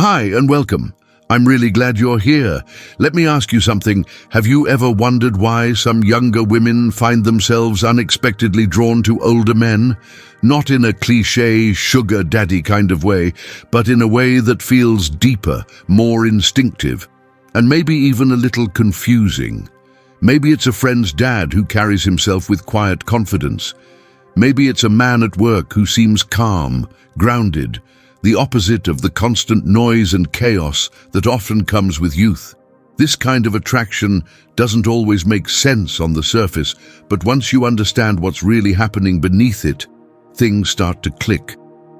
Hi and welcome. I'm really glad you're here. Let me ask you something. Have you ever wondered why some younger women find themselves unexpectedly drawn to older men? Not in a cliché sugar daddy kind of way, but in a way that feels deeper, more instinctive, and maybe even a little confusing. Maybe it's a friend's dad who carries himself with quiet confidence. Maybe it's a man at work who seems calm, grounded, the opposite of the constant noise and chaos that often comes with youth. This kind of attraction doesn't always make sense on the surface, but once you understand what's really happening beneath it, things start to click.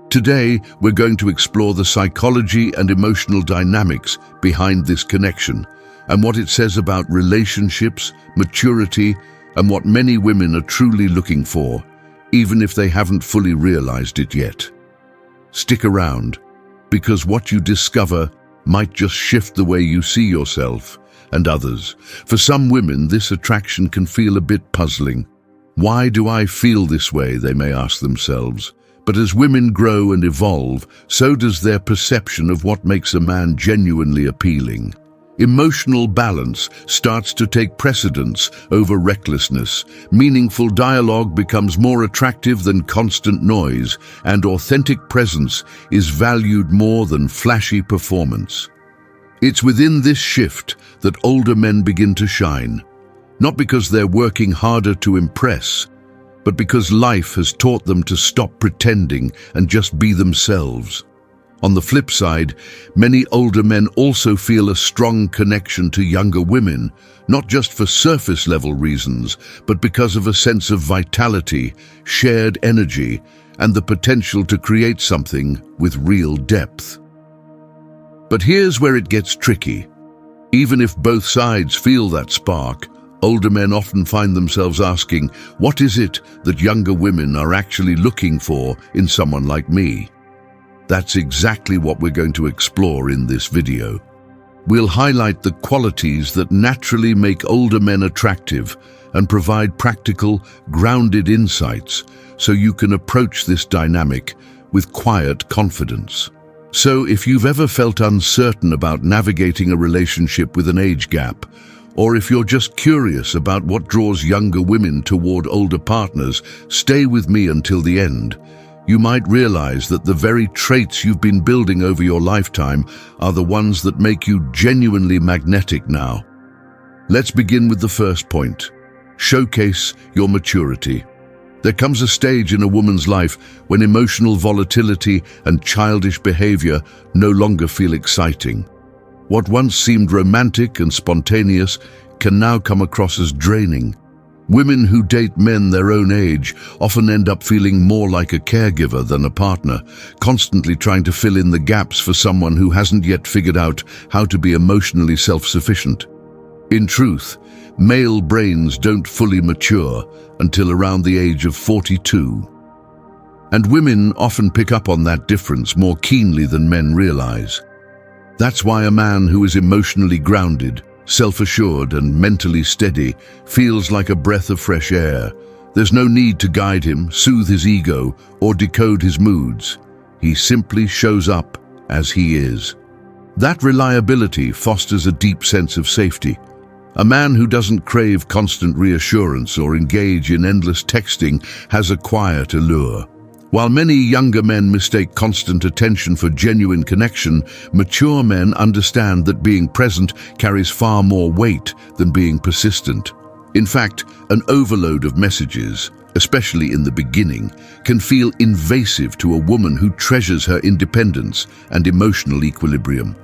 Today, we're going to explore the psychology and emotional dynamics behind this connection, and what it says about relationships, maturity, and what many women are truly looking for, even if they haven't fully realized it yet. Stick around, because what you discover might just shift the way you see yourself and others. For some women, this attraction can feel a bit puzzling. Why do I feel this way, they may ask themselves. But as women grow and evolve, so does their perception of what makes a man genuinely appealing. Emotional balance starts to take precedence over recklessness. Meaningful dialogue becomes more attractive than constant noise, and authentic presence is valued more than flashy performance. It's within this shift that older men begin to shine, not because they're working harder to impress, but because life has taught them to stop pretending and just be themselves. On the flip side, many older men also feel a strong connection to younger women, not just for surface-level reasons, but because of a sense of vitality, shared energy, and the potential to create something with real depth. But here's where it gets tricky. Even if both sides feel that spark, older men often find themselves asking, what is it that younger women are actually looking for in someone like me? That's exactly what we're going to explore in this video. We'll highlight the qualities that naturally make older men attractive and provide practical, grounded insights so you can approach this dynamic with quiet confidence. So if you've ever felt uncertain about navigating a relationship with an age gap, or if you're just curious about what draws younger women toward older partners, stay with me until the end. You might realize that the very traits you've been building over your lifetime are the ones that make you genuinely magnetic now. Let's begin with the first point. Showcase your maturity. There comes a stage in a woman's life when emotional volatility and childish behavior no longer feel exciting. What once seemed romantic and spontaneous can now come across as draining. Women who date men their own age often end up feeling more like a caregiver than a partner, constantly trying to fill in the gaps for someone who hasn't yet figured out how to be emotionally self-sufficient. In truth, male brains don't fully mature until around the age of 42. And women often pick up on that difference more keenly than men realize. That's why a man who is emotionally grounded, self-assured and mentally steady feels like a breath of fresh air. There's no need to guide him, soothe his ego, or decode his moods. He simply shows up as he is. That reliability fosters a deep sense of safety. A man who doesn't crave constant reassurance or engage in endless texting has a quiet allure. While many younger men mistake constant attention for genuine connection, mature men understand that being present carries far more weight than being persistent. In fact, an overload of messages, especially in the beginning, can feel invasive to a woman who treasures her independence and emotional equilibrium.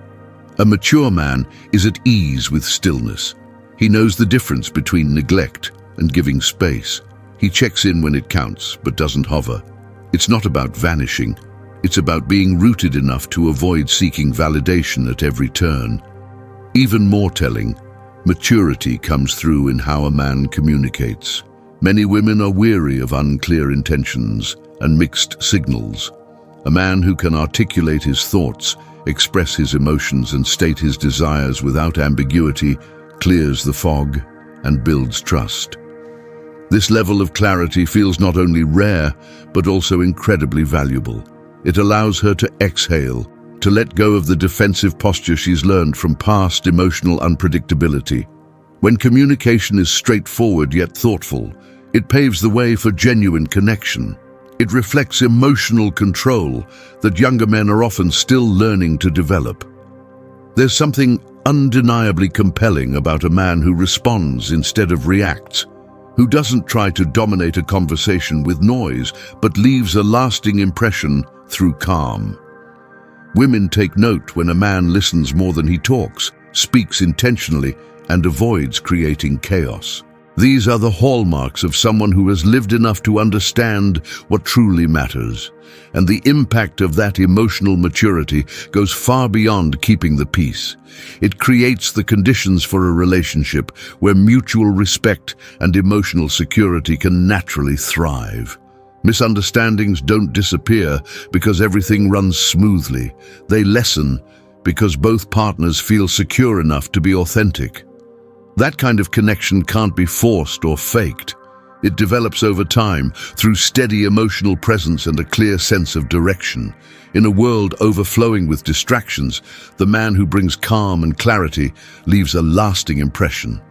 A mature man is at ease with stillness. He knows the difference between neglect and giving space. He checks in when it counts, but doesn't hover. It's not about vanishing. It's about being rooted enough to avoid seeking validation at every turn. Even more telling, maturity comes through in how a man communicates. Many women are weary of unclear intentions and mixed signals. A man who can articulate his thoughts, express his emotions, and state his desires without ambiguity clears the fog and builds trust. This level of clarity feels not only rare, but also incredibly valuable. It allows her to exhale, to let go of the defensive posture she's learned from past emotional unpredictability. When communication is straightforward yet thoughtful, it paves the way for genuine connection. It reflects emotional control that younger men are often still learning to develop. There's something undeniably compelling about a man who responds instead of reacts, who doesn't try to dominate a conversation with noise, but leaves a lasting impression through calm. Women take note when a man listens more than he talks, speaks intentionally, and avoids creating chaos. These are the hallmarks of someone who has lived enough to understand what truly matters. And the impact of that emotional maturity goes far beyond keeping the peace. It creates the conditions for a relationship where mutual respect and emotional security can naturally thrive. Misunderstandings don't disappear because everything runs smoothly. They lessen because both partners feel secure enough to be authentic. That kind of connection can't be forced or faked. It develops over time through steady emotional presence and a clear sense of direction. In a world overflowing with distractions, the man who brings calm and clarity leaves a lasting impression.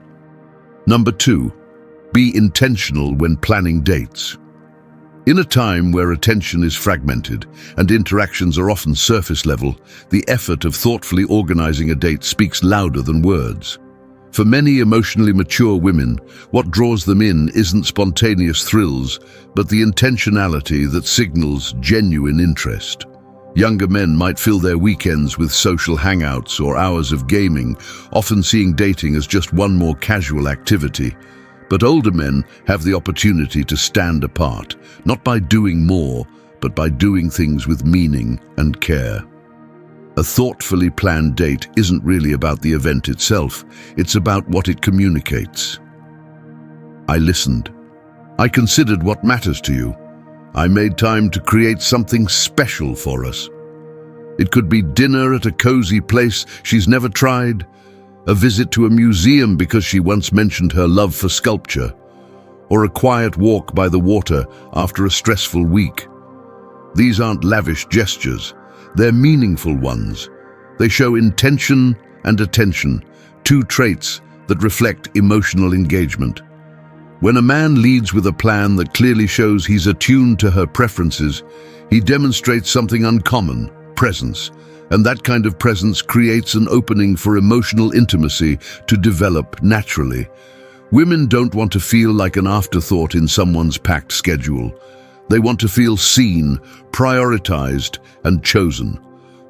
Number 2, be intentional when planning dates. In a time where attention is fragmented and interactions are often surface level, the effort of thoughtfully organizing a date speaks louder than words. For many emotionally mature women, what draws them in isn't spontaneous thrills, but the intentionality that signals genuine interest. Younger men might fill their weekends with social hangouts or hours of gaming, often seeing dating as just one more casual activity. But older men have the opportunity to stand apart, not by doing more, but by doing things with meaning and care. A thoughtfully planned date isn't really about the event itself, it's about what it communicates. I listened. I considered what matters to you. I made time to create something special for us. It could be dinner at a cozy place she's never tried, a visit to a museum because she once mentioned her love for sculpture, or a quiet walk by the water after a stressful week. These aren't lavish gestures. They're meaningful ones. They show intention and attention, two traits that reflect emotional engagement. When a man leads with a plan that clearly shows he's attuned to her preferences, he demonstrates something uncommon, presence, and that kind of presence creates an opening for emotional intimacy to develop naturally. Women don't want to feel like an afterthought in someone's packed schedule. They want to feel seen, prioritized, and chosen.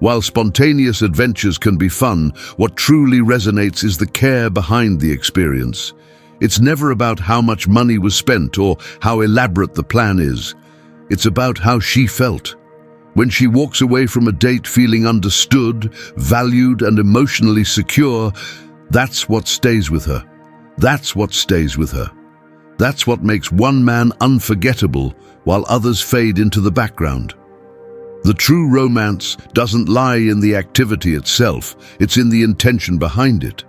While spontaneous adventures can be fun, what truly resonates is the care behind the experience. It's never about how much money was spent or how elaborate the plan is. It's about how she felt. When she walks away from a date feeling understood, valued, and emotionally secure, that's what stays with her. That's what stays with her. That's what makes one man unforgettable while others fade into the background. The true romance doesn't lie in the activity itself, it's in the intention behind it.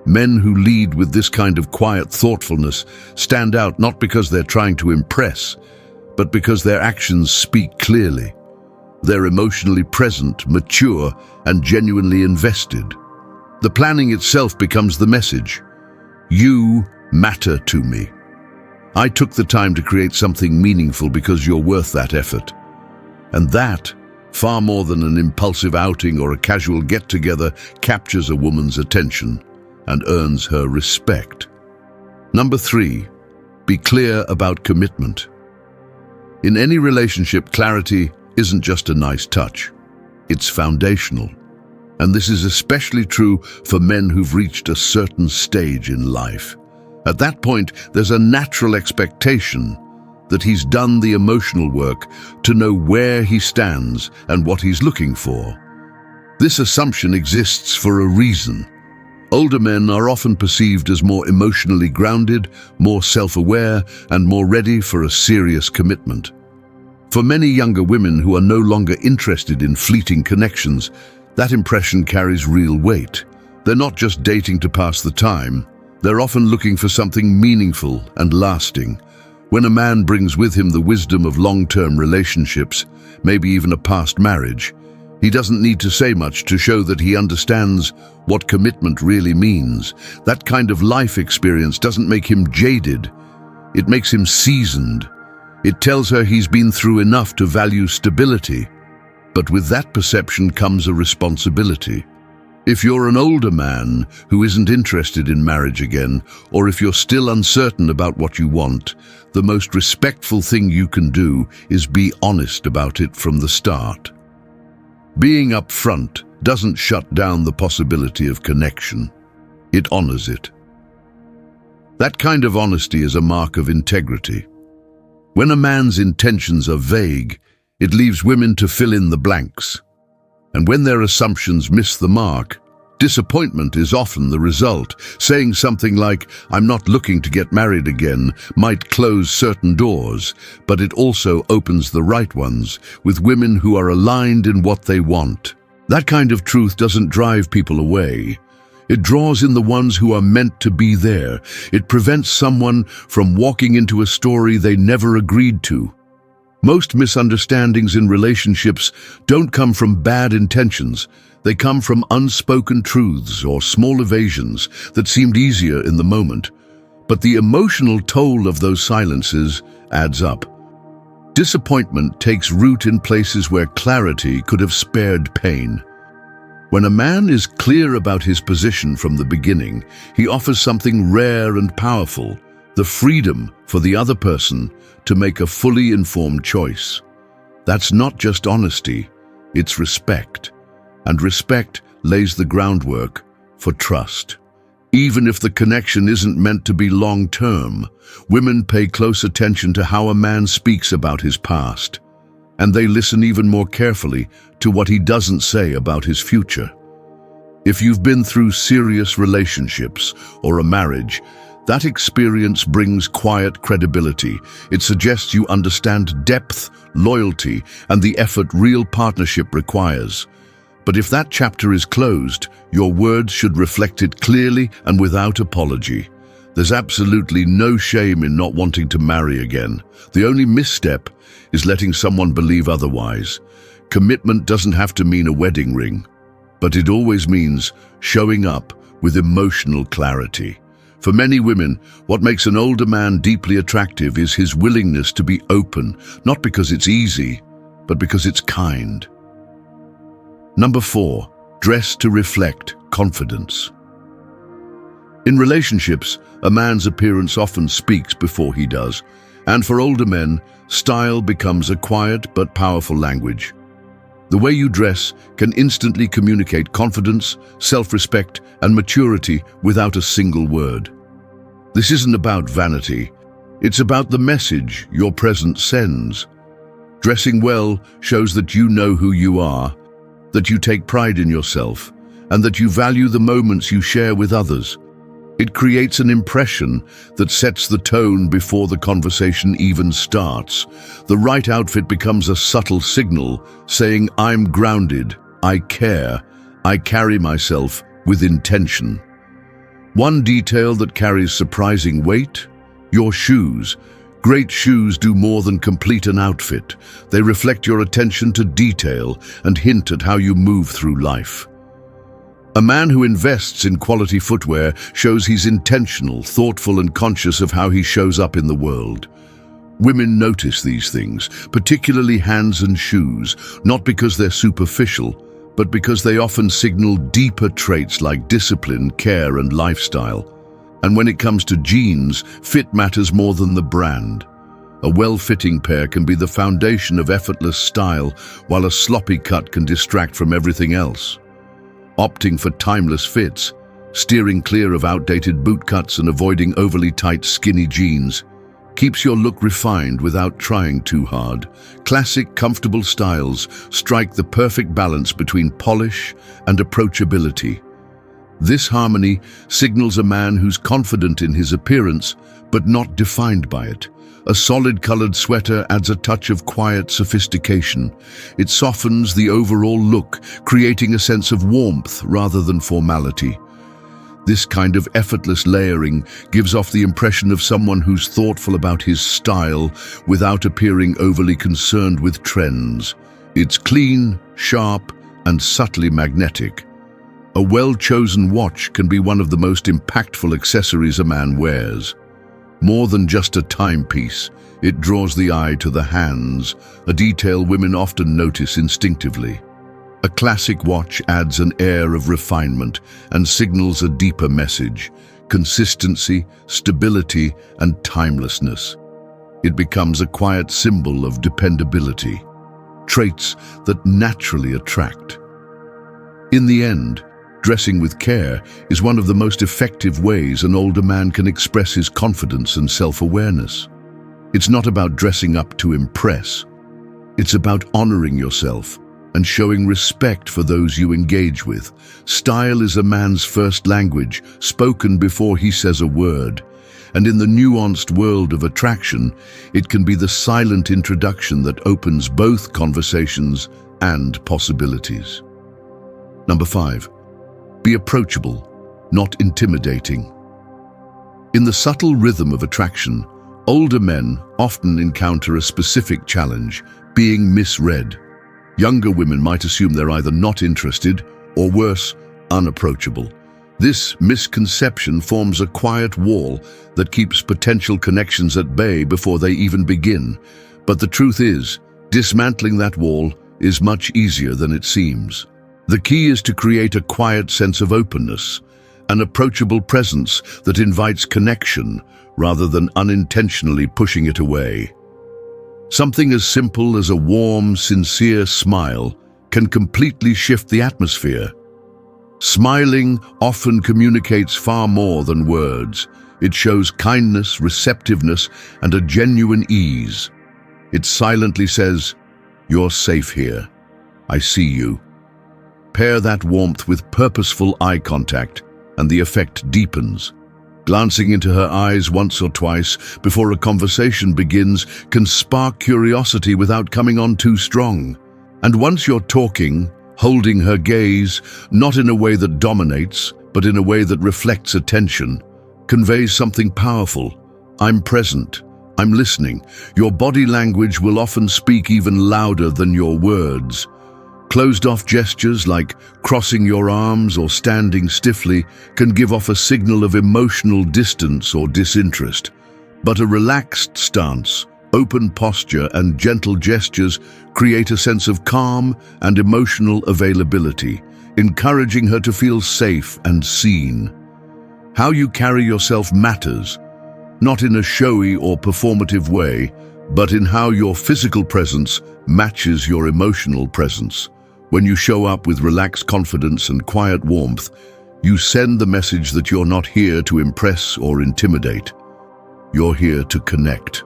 Men who lead with this kind of quiet thoughtfulness stand out not because they're trying to impress, but because their actions speak clearly. They're emotionally present, mature, and genuinely invested. The planning itself becomes the message. You matter to me. I took the time to create something meaningful because you're worth that effort. And that, far more than an impulsive outing or a casual get-together, captures a woman's attention and earns her respect. Number 3, be clear about commitment. In any relationship, clarity isn't just a nice touch. It's foundational. And this is especially true for men who've reached a certain stage in life. At that point, there's a natural expectation that he's done the emotional work to know where he stands and what he's looking for. This assumption exists for a reason. Older men are often perceived as more emotionally grounded, more self-aware, and more ready for a serious commitment. For many younger women who are no longer interested in fleeting connections, that impression carries real weight. They're not just dating to pass the time. They're often looking for something meaningful and lasting. When a man brings with him the wisdom of long-term relationships, maybe even a past marriage, He doesn't need to say much to show that he understands what commitment really means. That kind of life experience doesn't make him jaded. It makes him seasoned. It tells her he's been through enough to value stability. But with that perception comes a responsibility. If you're an older man who isn't interested in marriage again, or if you're still uncertain about what you want, the most respectful thing you can do is be honest about it from the start. Being upfront doesn't shut down the possibility of connection. It honors it. That kind of honesty is a mark of integrity. When a man's intentions are vague, it leaves women to fill in the blanks. And when their assumptions miss the mark, disappointment is often the result. Saying something like, "I'm not looking to get married again," might close certain doors, but it also opens the right ones, with women who are aligned in what they want. That kind of truth doesn't drive people away. It draws in the ones who are meant to be there. It prevents someone from walking into a story they never agreed to. Most misunderstandings in relationships don't come from bad intentions. They come from unspoken truths or small evasions that seemed easier in the moment. But the emotional toll of those silences adds up. Disappointment takes root in places where clarity could have spared pain. When a man is clear about his position from the beginning, he offers something rare and powerful, the freedom for the other person to make a fully informed choice. That's not just honesty, it's respect. And respect lays the groundwork for trust. Even if the connection isn't meant to be long-term, women pay close attention to how a man speaks about his past, and they listen even more carefully to what he doesn't say about his future. If you've been through serious relationships or a marriage, that experience brings quiet credibility. It suggests you understand depth, loyalty, and the effort real partnership requires. But if that chapter is closed, your words should reflect it clearly and without apology. There's absolutely no shame in not wanting to marry again. The only misstep is letting someone believe otherwise. Commitment doesn't have to mean a wedding ring, but it always means showing up with emotional clarity. For many women, what makes an older man deeply attractive is his willingness to be open, not because it's easy, but because it's kind. Number 4, dress to reflect confidence. In relationships, a man's appearance often speaks before he does, and for older men, style becomes a quiet but powerful language. The way you dress can instantly communicate confidence, self-respect, and maturity without a single word. This isn't about vanity, it's about the message your presence sends. Dressing well shows that you know who you are, that you take pride in yourself, and that you value the moments you share with others. It creates an impression that sets the tone before the conversation even starts. The right outfit becomes a subtle signal saying, "I'm grounded, I care, I carry myself with intention." One detail that carries surprising weight: your shoes. Great shoes do more than complete an outfit. They reflect your attention to detail and hint at how you move through life. A man who invests in quality footwear shows he's intentional, thoughtful, and conscious of how he shows up in the world. Women notice these things, particularly hands and shoes, not because they're superficial, but because they often signal deeper traits like discipline, care, and lifestyle. And when it comes to jeans, fit matters more than the brand. A well-fitting pair can be the foundation of effortless style, while a sloppy cut can distract from everything else. Opting for timeless fits, steering clear of outdated boot cuts and avoiding overly tight, skinny jeans keeps your look refined without trying too hard. Classic, comfortable styles strike the perfect balance between polish and approachability. This harmony signals a man who's confident in his appearance, but not defined by it. A solid colored sweater adds a touch of quiet sophistication. It softens the overall look, creating a sense of warmth rather than formality. This kind of effortless layering gives off the impression of someone who's thoughtful about his style without appearing overly concerned with trends. It's clean, sharp, and subtly magnetic. A well-chosen watch can be one of the most impactful accessories a man wears. More than just a timepiece, it draws the eye to the hands, a detail women often notice instinctively. A classic watch adds an air of refinement and signals a deeper message: consistency, stability, and timelessness. It becomes a quiet symbol of dependability, traits that naturally attract. In the end, dressing with care is one of the most effective ways an older man can express his confidence and self-awareness. It's not about dressing up to impress. It's about honoring yourself and showing respect for those you engage with. Style is a man's first language, spoken before he says a word. And in the nuanced world of attraction, it can be the silent introduction that opens both conversations and possibilities. Number 5. Be approachable, not intimidating. In the subtle rhythm of attraction, older men often encounter a specific challenge: being misread. Younger women might assume they're either not interested or, worse, unapproachable. This misconception forms a quiet wall that keeps potential connections at bay before they even begin. But the truth is, dismantling that wall is much easier than it seems. The key is to create a quiet sense of openness, an approachable presence that invites connection rather than unintentionally pushing it away. Something as simple as a warm, sincere smile can completely shift the atmosphere. Smiling often communicates far more than words. It shows kindness, receptiveness, and a genuine ease. It silently says, "You're safe here. I see you." Pair that warmth with purposeful eye contact, and the effect deepens. Glancing into her eyes once or twice before a conversation begins can spark curiosity without coming on too strong. And once you're talking, holding her gaze, not in a way that dominates, but in a way that reflects attention, conveys something powerful. I'm present. I'm listening. Your body language will often speak even louder than your words. Closed-off gestures like crossing your arms or standing stiffly can give off a signal of emotional distance or disinterest. But a relaxed stance, open posture, and gentle gestures create a sense of calm and emotional availability, encouraging her to feel safe and seen. How you carry yourself matters, not in a showy or performative way, but in how your physical presence matches your emotional presence. When you show up with relaxed confidence and quiet warmth, you send the message that you're not here to impress or intimidate. You're here to connect.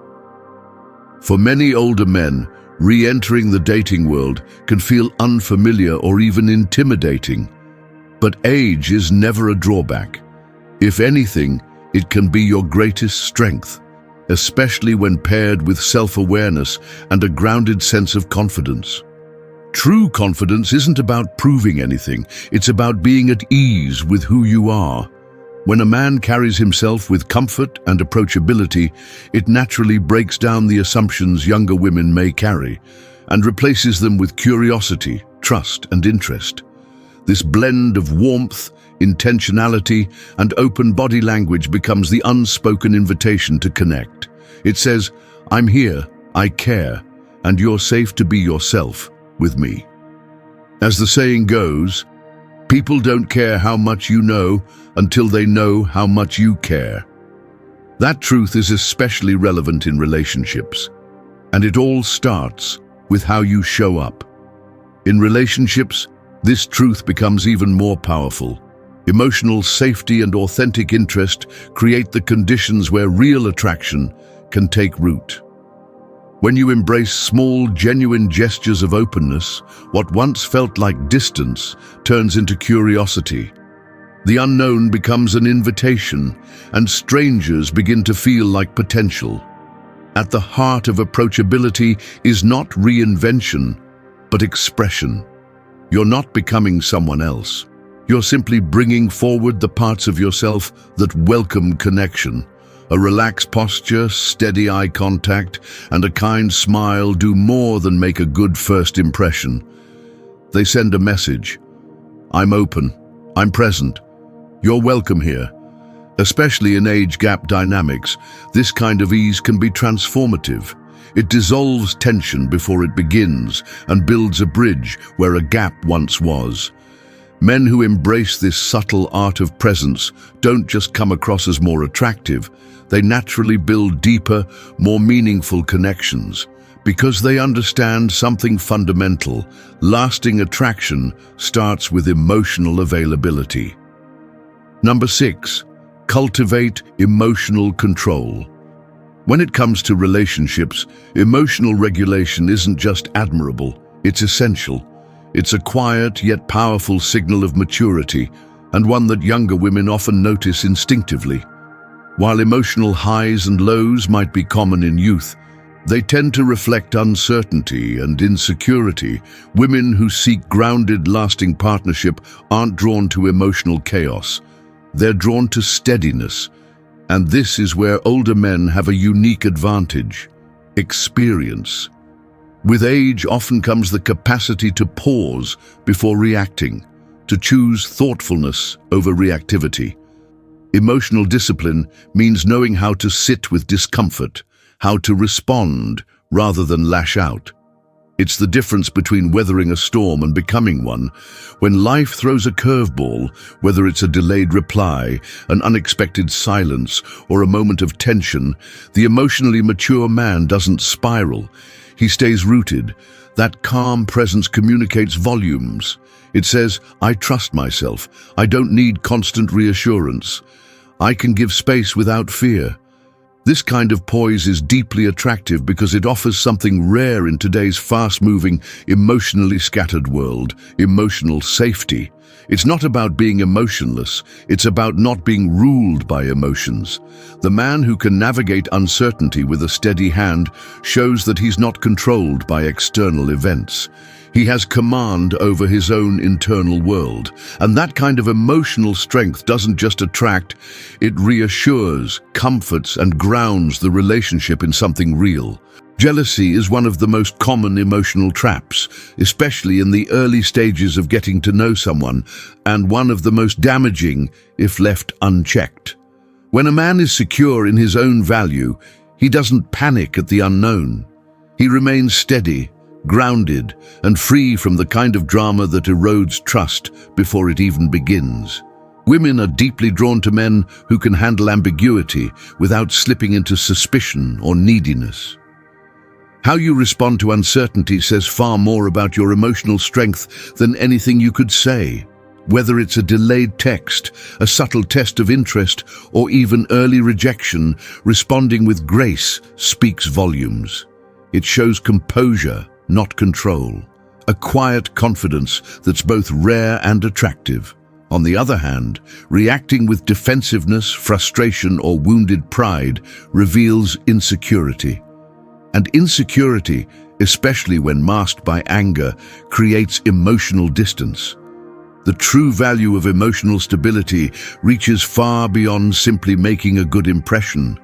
For many older men, re-entering the dating world can feel unfamiliar or even intimidating. But age is never a drawback. If anything, it can be your greatest strength, especially when paired with self-awareness and a grounded sense of confidence. True confidence isn't about proving anything, it's about being at ease with who you are. When a man carries himself with comfort and approachability, it naturally breaks down the assumptions younger women may carry and replaces them with curiosity, trust, and interest. This blend of warmth, intentionality, and open body language becomes the unspoken invitation to connect. It says, "I'm here, I care, and you're safe to be yourself with me." As the saying goes, people don't care how much you know until they know how much you care. That truth is especially relevant in relationships, and it all starts with how you show up. In relationships, this truth becomes even more powerful. Emotional safety and authentic interest create the conditions where real attraction can take root. When you embrace small, genuine gestures of openness, what once felt like distance turns into curiosity. The unknown becomes an invitation, and strangers begin to feel like potential. At the heart of approachability is not reinvention, but expression. You're not becoming someone else. You're simply bringing forward the parts of yourself that welcome connection. A relaxed posture, steady eye contact, and a kind smile do more than make a good first impression. They send a message. I'm open. I'm present. You're welcome here. Especially in age gap dynamics, this kind of ease can be transformative. It dissolves tension before it begins and builds a bridge where a gap once was. Men who embrace this subtle art of presence don't just come across as more attractive, they naturally build deeper, more meaningful connections. Because they understand something fundamental, lasting attraction starts with emotional availability. Number 6. Cultivate emotional control. When it comes to relationships, emotional regulation isn't just admirable, it's essential. It's a quiet yet powerful signal of maturity, and one that younger women often notice instinctively. While emotional highs and lows might be common in youth, they tend to reflect uncertainty and insecurity. Women who seek grounded, lasting partnership aren't drawn to emotional chaos. They're drawn to steadiness. And this is where older men have a unique advantage: experience. With age often comes the capacity to pause before reacting, to choose thoughtfulness over reactivity. Emotional discipline means knowing how to sit with discomfort, how to respond rather than lash out. It's the difference between weathering a storm and becoming one. When life throws a curveball, whether it's a delayed reply, an unexpected silence, or a moment of tension, the emotionally mature man doesn't spiral. He stays rooted. That calm presence communicates volumes. It says, I trust myself. I don't need constant reassurance. I can give space without fear. This kind of poise is deeply attractive because it offers something rare in today's fast-moving, emotionally scattered world: emotional safety. It's not about being emotionless, it's about not being ruled by emotions. The man who can navigate uncertainty with a steady hand shows that he's not controlled by external events. He has command over his own internal world. And that kind of emotional strength doesn't just attract, it reassures, comforts, and grounds the relationship in something real. Jealousy is one of the most common emotional traps, especially in the early stages of getting to know someone, and one of the most damaging if left unchecked. When a man is secure in his own value, he doesn't panic at the unknown. He remains steady, grounded, and free from the kind of drama that erodes trust before it even begins. Women are deeply drawn to men who can handle ambiguity without slipping into suspicion or neediness. How you respond to uncertainty says far more about your emotional strength than anything you could say. Whether it's a delayed text, a subtle test of interest, or even early rejection, responding with grace speaks volumes. It shows composure, not control, a quiet confidence that's both rare and attractive. On the other hand, reacting with defensiveness, frustration, or wounded pride reveals insecurity. And insecurity, especially when masked by anger, creates emotional distance. The true value of emotional stability reaches far beyond simply making a good impression.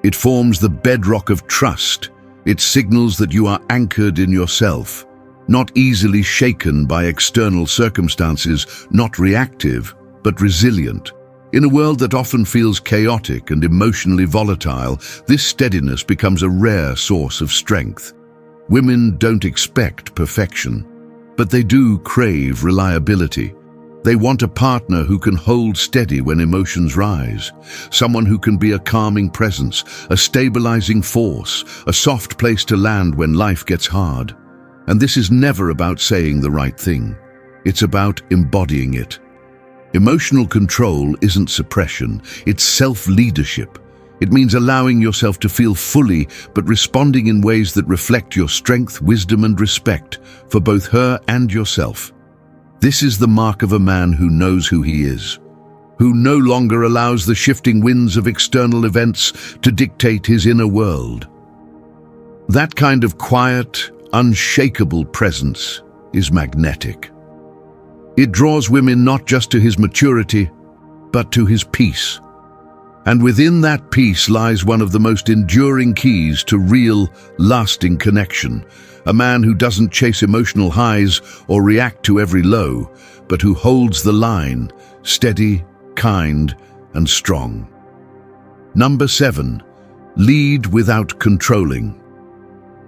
It forms the bedrock of trust. It signals that you are anchored in yourself, not easily shaken by external circumstances, not reactive, but resilient. In a world that often feels chaotic and emotionally volatile, this steadiness becomes a rare source of strength. Women don't expect perfection, but they do crave reliability. They want a partner who can hold steady when emotions rise, someone who can be a calming presence, a stabilizing force, a soft place to land when life gets hard. And this is never about saying the right thing. It's about embodying it. Emotional control isn't suppression, it's self-leadership. It means allowing yourself to feel fully, but responding in ways that reflect your strength, wisdom, and respect for both her and yourself. This is the mark of a man who knows who he is, who no longer allows the shifting winds of external events to dictate his inner world. That kind of quiet, unshakable presence is magnetic. It draws women not just to his maturity, but to his peace. And within that peace lies one of the most enduring keys to real, lasting connection. A man who doesn't chase emotional highs or react to every low, but who holds the line, steady, kind, and strong. Number 7, lead without controlling.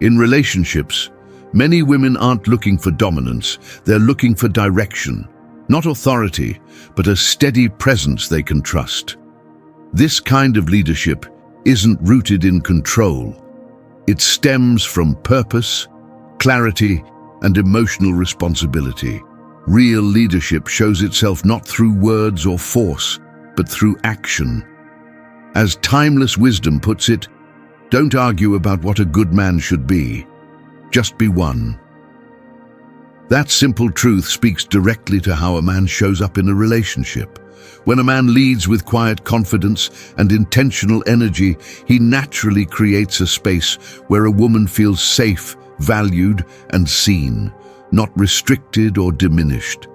In relationships, many women aren't looking for dominance, they're looking for direction. Not authority, but a steady presence they can trust. This kind of leadership isn't rooted in control. It stems from purpose, clarity, and emotional responsibility. Real leadership shows itself not through words or force, but through action. As timeless wisdom puts it, don't argue about what a good man should be. Just be one. That simple truth speaks directly to how a man shows up in a relationship. When a man leads with quiet confidence and intentional energy, he naturally creates a space where a woman feels safe, valued, and seen, not restricted or diminished.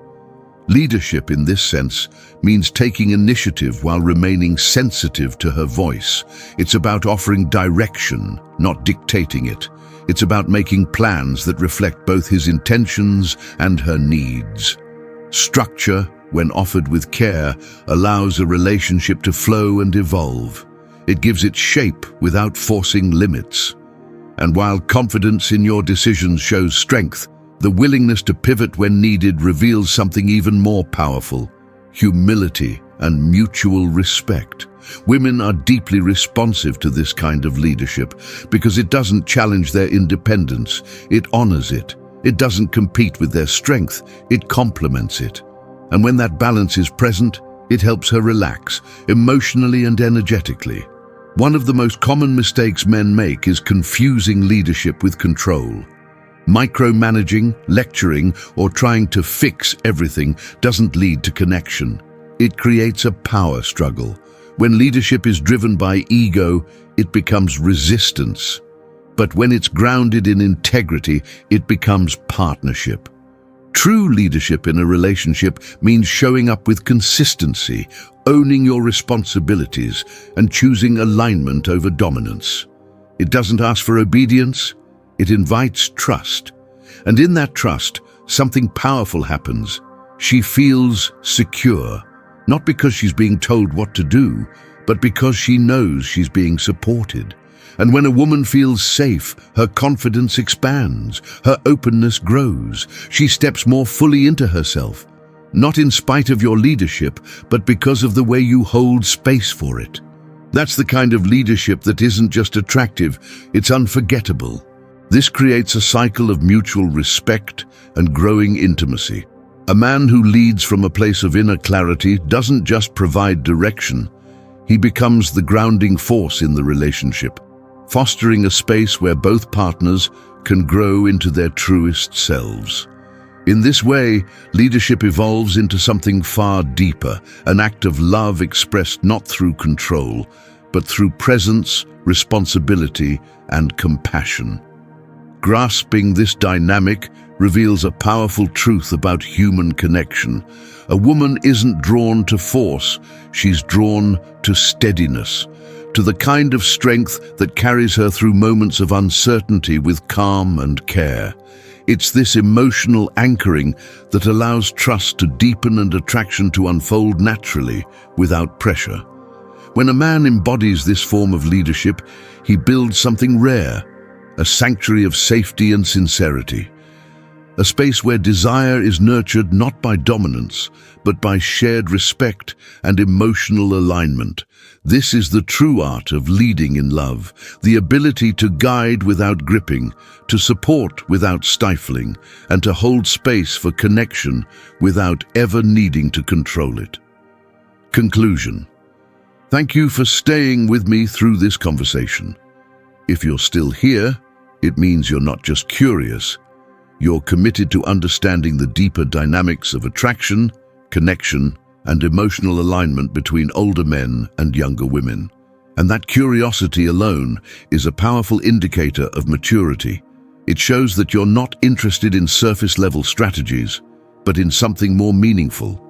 Leadership in this sense means taking initiative while remaining sensitive to her voice. It's about offering direction, not dictating it. It's about making plans that reflect both his intentions and her needs. Structure, when offered with care, allows a relationship to flow and evolve. It gives it shape without forcing limits. And while confidence in your decisions shows strength, the willingness to pivot when needed reveals something even more powerful: humility and mutual respect. Women are deeply responsive to this kind of leadership because it doesn't challenge their independence, it honors it. It doesn't compete with their strength, it complements it. And when that balance is present, it helps her relax, emotionally and energetically. One of the most common mistakes men make is confusing leadership with control. Micromanaging, lecturing, or trying to fix everything doesn't lead to connection. It creates a power struggle. When leadership is driven by ego, it becomes resistance. But when it's grounded in integrity, it becomes partnership. True leadership in a relationship means showing up with consistency, owning your responsibilities, and choosing alignment over dominance. It doesn't ask for obedience, it invites trust. And in that trust, something powerful happens. She feels secure, not because she's being told what to do, but because she knows she's being supported. And when a woman feels safe, her confidence expands, her openness grows. She steps more fully into herself, not in spite of your leadership, but because of the way you hold space for it. That's the kind of leadership that isn't just attractive, it's unforgettable. This creates a cycle of mutual respect and growing intimacy. A man who leads from a place of inner clarity doesn't just provide direction, he becomes the grounding force in the relationship, fostering a space where both partners can grow into their truest selves. In this way, leadership evolves into something far deeper, an act of love expressed not through control, but through presence, responsibility, and compassion. Grasping this dynamic reveals a powerful truth about human connection. A woman isn't drawn to force, she's drawn to steadiness, to the kind of strength that carries her through moments of uncertainty with calm and care. It's this emotional anchoring that allows trust to deepen and attraction to unfold naturally, without pressure. When a man embodies this form of leadership, he builds something rare, a sanctuary of safety and sincerity. A space where desire is nurtured not by dominance, but by shared respect and emotional alignment. This is the true art of leading in love, the ability to guide without gripping, to support without stifling, and to hold space for connection without ever needing to control it. Conclusion. Thank you for staying with me through this conversation. If you're still here, it means you're not just curious. You're committed to understanding the deeper dynamics of attraction, connection, and emotional alignment between older men and younger women. And that curiosity alone is a powerful indicator of maturity. It shows that you're not interested in surface-level strategies, but in something more meaningful.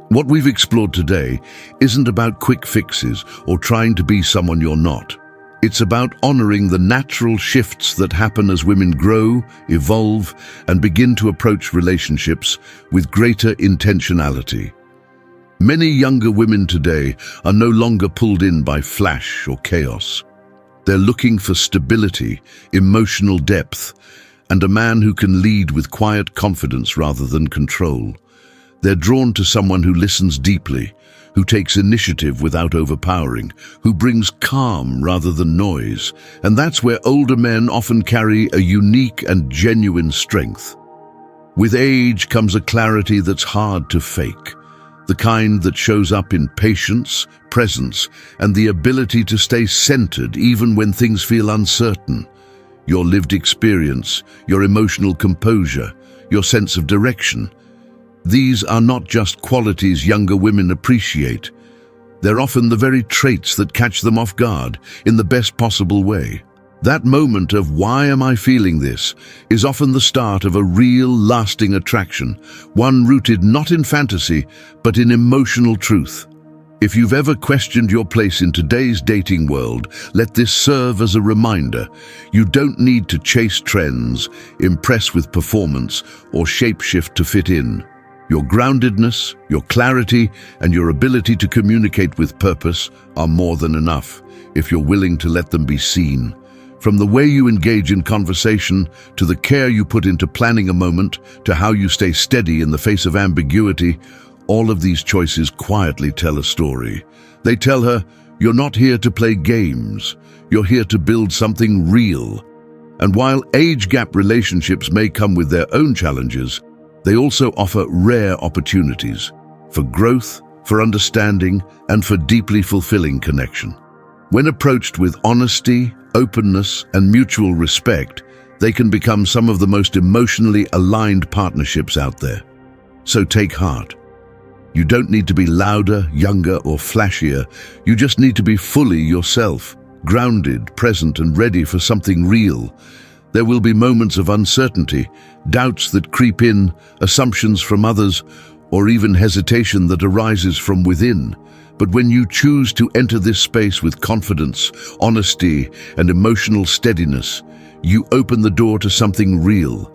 What we've explored today isn't about quick fixes or trying to be someone you're not. It's about honoring the natural shifts that happen as women grow, evolve, and begin to approach relationships with greater intentionality. Many younger women today are no longer pulled in by flash or chaos. They're looking for stability, emotional depth, and a man who can lead with quiet confidence rather than control. They're drawn to someone who listens deeply, who takes initiative without overpowering, who brings calm rather than noise. And that's where older men often carry a unique and genuine strength. With age comes a clarity that's hard to fake, the kind that shows up in patience, presence, and the ability to stay centered even when things feel uncertain. Your lived experience, your emotional composure, your sense of direction. These are not just qualities younger women appreciate. They're often the very traits that catch them off guard in the best possible way. That moment of "why am I feeling this?" is often the start of a real, lasting attraction, one rooted not in fantasy, but in emotional truth. If you've ever questioned your place in today's dating world, let this serve as a reminder. You don't need to chase trends, impress with performance, or shapeshift to fit in. Your groundedness, your clarity, and your ability to communicate with purpose are more than enough if you're willing to let them be seen. From the way you engage in conversation, to the care you put into planning a moment, to how you stay steady in the face of ambiguity, all of these choices quietly tell a story. They tell her, you're not here to play games, you're here to build something real. And while age gap relationships may come with their own challenges, they also offer rare opportunities for growth, for understanding, and for deeply fulfilling connection. When approached with honesty, openness, and mutual respect, they can become some of the most emotionally aligned partnerships out there. So take heart. You don't need to be louder, younger, or flashier. You just need to be fully yourself, grounded, present, and ready for something real. There will be moments of uncertainty, doubts that creep in, assumptions from others, or even hesitation that arises from within. But when you choose to enter this space with confidence, honesty, and emotional steadiness, you open the door to something real,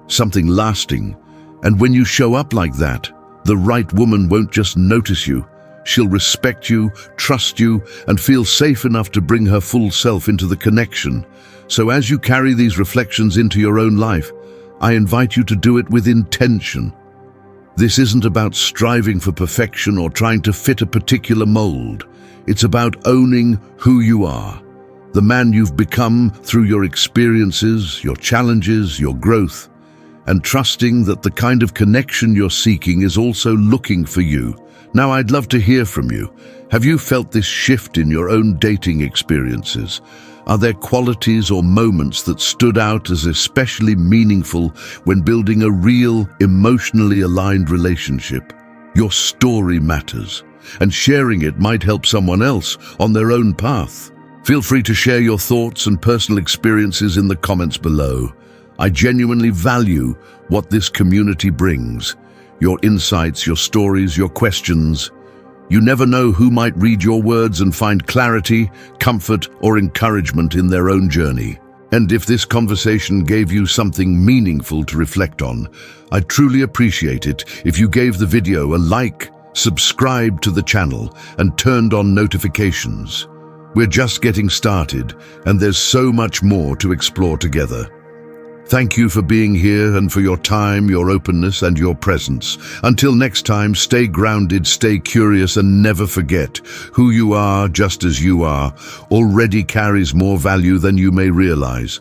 something lasting. And when you show up like that, the right woman won't just notice you. She'll respect you, trust you, and feel safe enough to bring her full self into the connection. So as you carry these reflections into your own life, I invite you to do it with intention. This isn't about striving for perfection or trying to fit a particular mold. It's about owning who you are, the man you've become through your experiences, your challenges, your growth, and trusting that the kind of connection you're seeking is also looking for you. Now, I'd love to hear from you. Have you felt this shift in your own dating experiences? Are there qualities or moments that stood out as especially meaningful when building a real, emotionally aligned relationship? Your story matters, and sharing it might help someone else on their own path. Feel free to share your thoughts and personal experiences in the comments below. I genuinely value what this community brings. Your insights, your stories, your questions. You never know who might read your words and find clarity, comfort, or encouragement in their own journey. And if this conversation gave you something meaningful to reflect on, I'd truly appreciate it if you gave the video a like, subscribed to the channel, and turned on notifications. We're just getting started, and there's so much more to explore together. Thank you for being here and for your time, your openness, and your presence. Until next time, stay grounded, stay curious, and never forget, who you are, just as you are, already carries more value than you may realize.